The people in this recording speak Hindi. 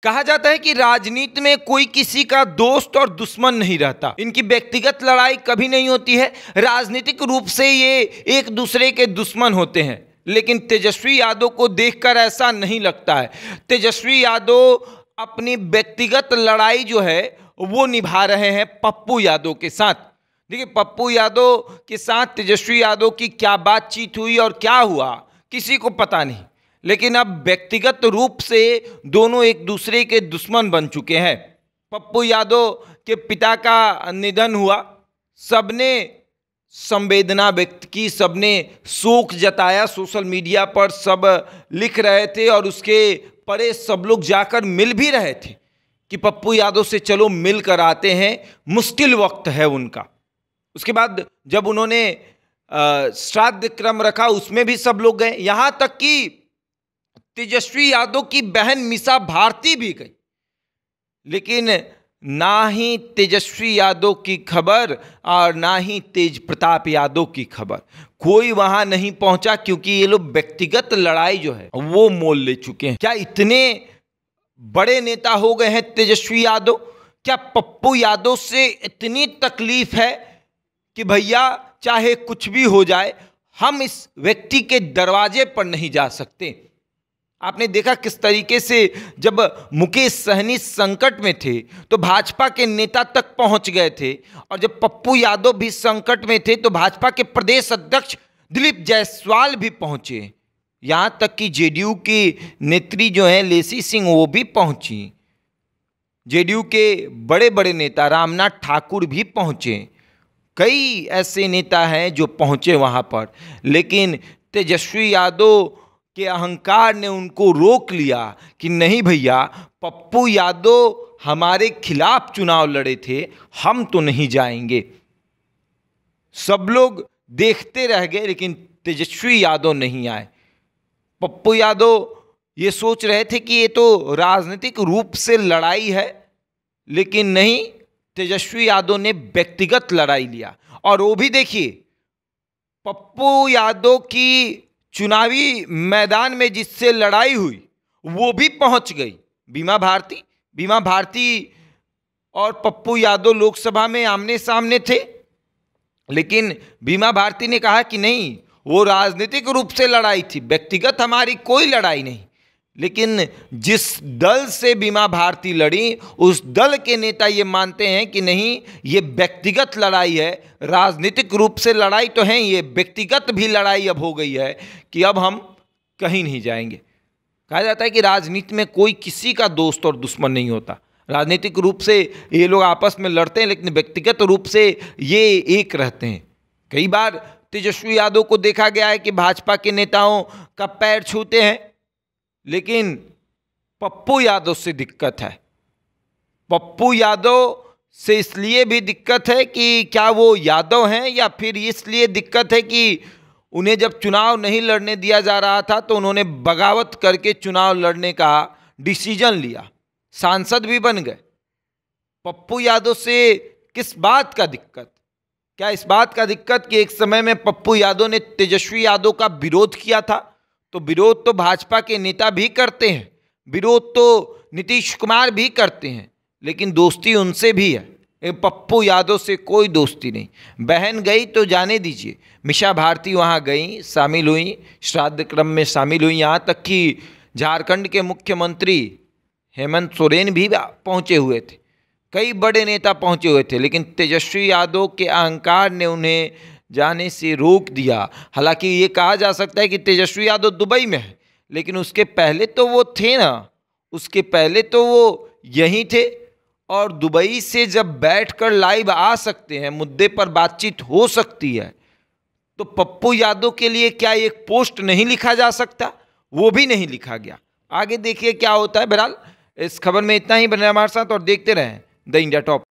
कहा जाता है कि राजनीति में कोई किसी का दोस्त और दुश्मन नहीं रहता। इनकी व्यक्तिगत लड़ाई कभी नहीं होती है। राजनीतिक रूप से ये एक दूसरे के दुश्मन होते हैं, लेकिन तेजस्वी यादव को देखकर ऐसा नहीं लगता है। तेजस्वी यादव अपनी व्यक्तिगत लड़ाई जो है वो निभा रहे हैं पप्पू यादव के साथ। देखिए, पप्पू यादव के साथ तेजस्वी यादव की क्या बातचीत हुई और क्या हुआ किसी को पता नहीं, लेकिन अब व्यक्तिगत रूप से दोनों एक दूसरे के दुश्मन बन चुके हैं। पप्पू यादव के पिता का निधन हुआ, सबने संवेदना व्यक्त की, सबने शोक जताया, सोशल मीडिया पर सब लिख रहे थे और उसके परे सब लोग जाकर मिल भी रहे थे कि पप्पू यादव से चलो मिल कर आते हैं, मुश्किल वक्त है उनका। उसके बाद जब उन्होंने श्राद्ध क्रम रखा उसमें भी सब लोग गए, यहां तक कि तेजस्वी यादव की बहन मीसा भारती भी गई, लेकिन ना ही तेजस्वी यादव की खबर और ना ही तेज प्रताप यादव की खबर, कोई वहां नहीं पहुंचा, क्योंकि ये लोग व्यक्तिगत लड़ाई जो है वो मोल ले चुके हैं। क्या इतने बड़े नेता हो गए हैं तेजस्वी यादव? क्या पप्पू यादव से इतनी तकलीफ है कि भैया चाहे कुछ भी हो जाए हम इस व्यक्ति के दरवाजे पर नहीं जा सकते? आपने देखा किस तरीके से जब मुकेश सहनी संकट में थे तो भाजपा के नेता तक पहुंच गए थे, और जब पप्पू यादव भी संकट में थे तो भाजपा के प्रदेश अध्यक्ष दिलीप जायसवाल भी पहुंचे, यहां तक कि जेडीयू की नेत्री जो है लेसी सिंह वो भी पहुंची, जेडीयू के बड़े बड़े नेता रामनाथ ठाकुर भी पहुंचे, कई ऐसे नेता हैं जो पहुंचे वहां पर, लेकिन तेजस्वी यादव के अहंकार ने उनको रोक लिया कि नहीं भैया, पप्पू यादव हमारे खिलाफ चुनाव लड़े थे, हम तो नहीं जाएंगे। सब लोग देखते रह गए, लेकिन तेजस्वी यादव नहीं आए। पप्पू यादव ये सोच रहे थे कि ये तो राजनीतिक रूप से लड़ाई है, लेकिन नहीं, तेजस्वी यादव ने व्यक्तिगत लड़ाई लिया। और वो भी देखिए, पप्पू यादव की चुनावी मैदान में जिससे लड़ाई हुई वो भी पहुंच गई, बीमा भारती और पप्पू यादव लोकसभा में आमने सामने थे, लेकिन बीमा भारती ने कहा कि नहीं, वो राजनीतिक रूप से लड़ाई थी, व्यक्तिगत हमारी कोई लड़ाई नहीं। लेकिन जिस दल से बीमा भारती लड़ी उस दल के नेता ये मानते हैं कि नहीं, ये व्यक्तिगत लड़ाई है, राजनीतिक रूप से लड़ाई तो है, ये व्यक्तिगत भी लड़ाई अब हो गई है कि अब हम कहीं नहीं जाएंगे। कहा जाता है कि राजनीति में कोई किसी का दोस्त और दुश्मन नहीं होता। राजनीतिक रूप से ये लोग आपस में लड़ते हैं, लेकिन व्यक्तिगत रूप से ये एक रहते हैं। कई बार तेजस्वी यादव को देखा गया है कि भाजपा के नेताओं का पैर छूते हैं, लेकिन पप्पू यादव से दिक्कत है। पप्पू यादव से इसलिए भी दिक्कत है कि क्या वो यादव हैं, या फिर इसलिए दिक्कत है कि उन्हें जब चुनाव नहीं लड़ने दिया जा रहा था तो उन्होंने बगावत करके चुनाव लड़ने का डिसीजन लिया, सांसद भी बन गए। पप्पू यादव से किस बात का दिक्कत? क्या इस बात का दिक्कत कि एक समय में पप्पू यादव ने तेजस्वी यादव का विरोध किया था? तो विरोध तो भाजपा के नेता भी करते हैं, विरोध तो नीतीश कुमार भी करते हैं, लेकिन दोस्ती उनसे भी है। पप्पू यादव से कोई दोस्ती नहीं। बहन गई तो जाने दीजिए, मीसा भारती वहाँ गई, शामिल हुई, श्राद्ध क्रम में शामिल हुई, यहाँ तक कि झारखंड के मुख्यमंत्री हेमंत सोरेन भी पहुँचे हुए थे, कई बड़े नेता पहुँचे हुए थे, लेकिन तेजस्वी यादव के अहंकार ने उन्हें जाने से रोक दिया। हालांकि ये कहा जा सकता है कि तेजस्वी यादव दुबई में है, लेकिन उसके पहले तो वो थे ना, उसके पहले तो वो यहीं थे, और दुबई से जब बैठकर लाइव आ सकते हैं, मुद्दे पर बातचीत हो सकती है, तो पप्पू यादव के लिए क्या एक पोस्ट नहीं लिखा जा सकता? वो भी नहीं लिखा गया। आगे देखिए क्या होता है। बहरहाल इस खबर में इतना ही, बने हमारे साथ और देखते रहें द इंडिया टॉप।